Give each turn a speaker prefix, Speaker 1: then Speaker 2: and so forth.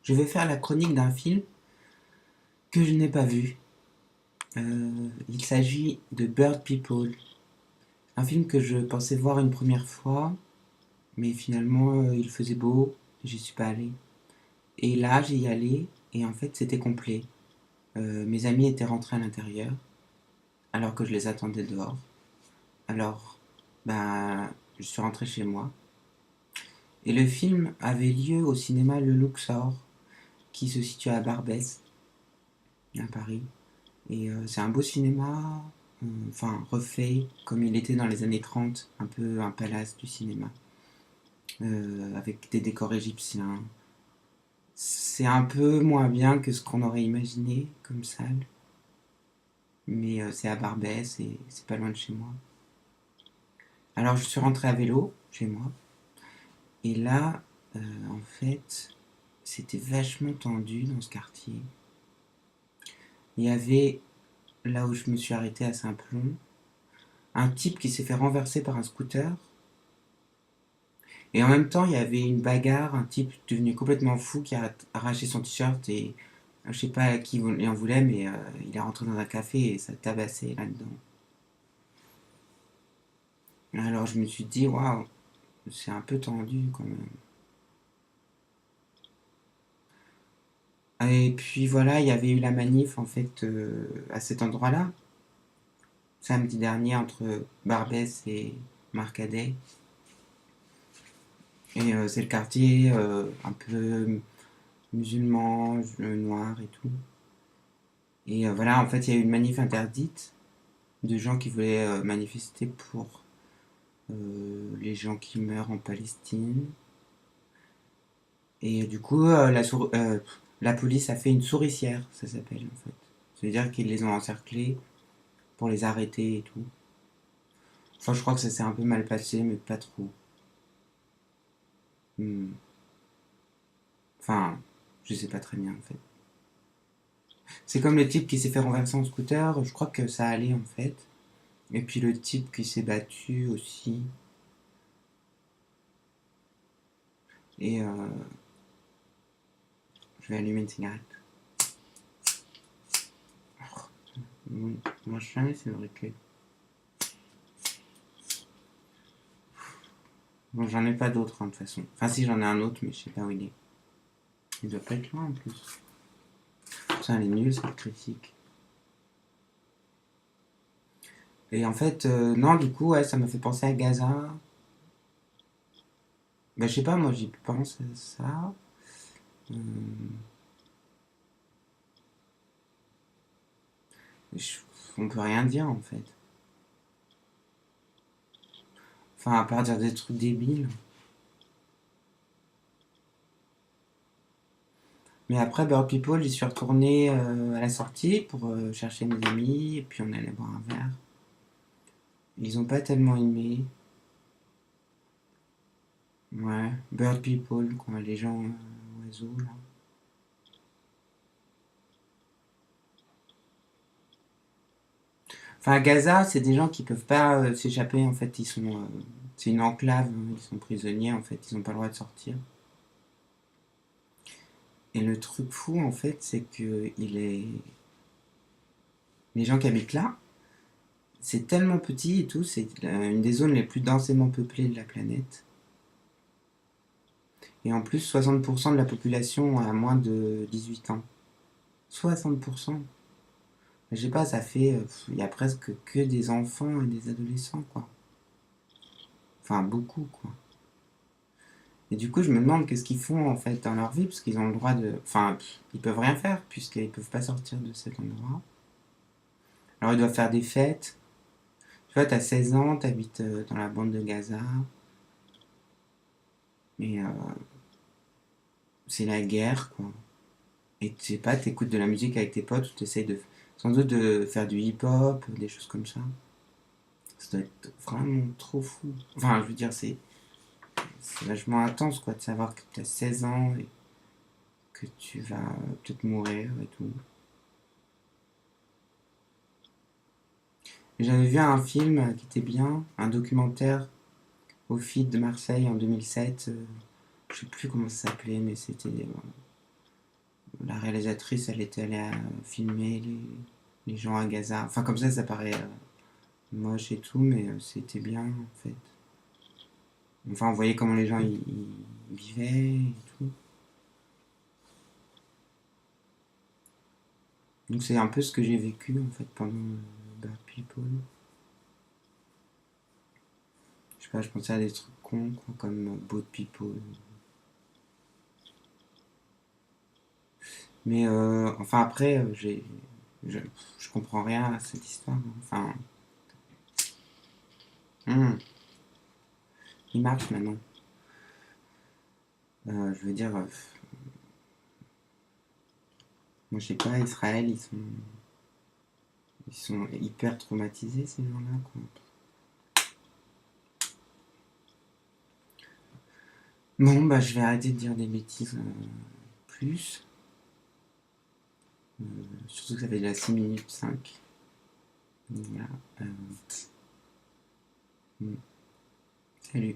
Speaker 1: Je vais faire la chronique d'un film que je n'ai pas vu. Il s'agit de Bird People, un film que je pensais voir une première fois, mais finalement il faisait beau, j'y suis pas allé. Et là j'y allais et en fait c'était complet. Mes amis étaient rentrés à l'intérieur alors que je les attendais dehors. Alors, bah, je suis rentré chez moi. Et le film avait lieu au cinéma Le Luxor, qui se situe à Barbès, à Paris. Et c'est un beau cinéma, enfin refait comme il était dans les années 30, un peu un palace du cinéma, avec des décors égyptiens. C'est un peu moins bien que ce qu'on aurait imaginé comme salle, mais c'est à Barbès et c'est pas loin de chez moi. Alors je suis rentré à vélo chez moi, et là, en fait, c'était vachement tendu dans ce quartier. Il y avait, là où je me suis arrêté à Saint-Plon, un type qui s'est fait renverser par un scooter. Et en même temps, il y avait une bagarre, un type devenu complètement fou qui a arraché son t-shirt et je sais pas à qui il en voulait, mais il est rentré dans un café et ça tabassait là-dedans. Alors je me suis dit, waouh, c'est un peu tendu quand même. Et puis voilà, il y avait eu la manif en fait à cet endroit-là, samedi dernier entre Barbès et Marcadet. Et c'est le quartier un peu musulman, noir et tout. Et voilà, en fait, il y a eu une manif interdite de gens qui voulaient manifester pour les gens qui meurent en Palestine. Et du coup, la police a fait une souricière, ça s'appelle en fait. C'est-à-dire qu'ils les ont encerclés pour les arrêter et tout. Enfin, je crois que ça s'est un peu mal passé, mais pas trop. Hmm. Enfin, je sais pas très bien en fait. C'est comme le type qui s'est fait renverser en scooter, je crois que ça allait en fait. Et puis le type qui s'est battu aussi. Et je vais allumer une cigarette. Moi jamais c'est vrai que. Bon, j'en ai pas d'autres hein, de toute façon. Enfin si j'en ai un autre mais je sais pas où il est. Il doit pas être loin en plus. Putain elle est nulle cette critique. Et en fait non du coup ouais ça m'a fait penser à Gaza. Bah je sais pas moi j'y pense à ça. Euh, je- on peut rien dire en fait. Enfin à part dire des trucs débiles. Mais après Bird People j'y suis retourné à la sortie pour chercher mes amis et puis on allait boire un verre. Ils ont pas tellement aimé. Ouais, Bird People, quoi, les gens oiseaux là. Enfin, à Gaza, c'est des gens qui peuvent pas s'échapper. En fait, c'est une enclave. Ils sont prisonniers. En fait, ils ont pas le droit de sortir. Et le truc fou, en fait, c'est que les gens qui habitent là, c'est tellement petit et tout. C'est une des zones les plus densément peuplées de la planète. Et en plus, 60% de la population a moins de 18 ans. 60%. Je sais pas, ça fait. Il y a presque que des enfants et des adolescents, quoi. Enfin, beaucoup, quoi. Et du coup, je me demande qu'est-ce qu'ils font en fait dans leur vie, parce qu'ils ont le droit de. Enfin, ils peuvent rien faire, puisqu'ils peuvent pas sortir de cet endroit. Alors, ils doivent faire des fêtes. Tu vois, t'as 16 ans, t'habites dans la bande de Gaza, mais c'est la guerre, quoi. Et tu sais pas, t'écoutes de la musique avec tes potes, ou t'essayes de. Sans doute de faire du hip-hop, des choses comme ça. Ça doit être vraiment trop fou. Enfin, je veux dire, c'est vachement intense, quoi, de savoir que t'as 16 ans et que tu vas peut-être mourir et tout. J'avais vu un film qui était bien, un documentaire au FID de Marseille en 2007. Je sais plus comment ça s'appelait, mais c'était la réalisatrice, elle était allée filmer les gens à Gaza. Enfin, comme ça paraît moche et tout, mais c'était bien en fait. Enfin, on voyait comment les gens y vivaient et tout. Donc c'est un peu ce que j'ai vécu en fait pendant Bad People. Je sais pas, je pensais à des trucs cons quoi, comme Boat People. Mais enfin après, je, je comprends rien à cette histoire. Enfin, il marche maintenant. Je veux dire, moi je sais pas, Israël, ils sont hyper traumatisés ces gens-là quoi. Bon bah je vais arrêter de dire des bêtises plus. Surtout que ça fait déjà 6 minutes 5. Donc voilà. Mm. Salut.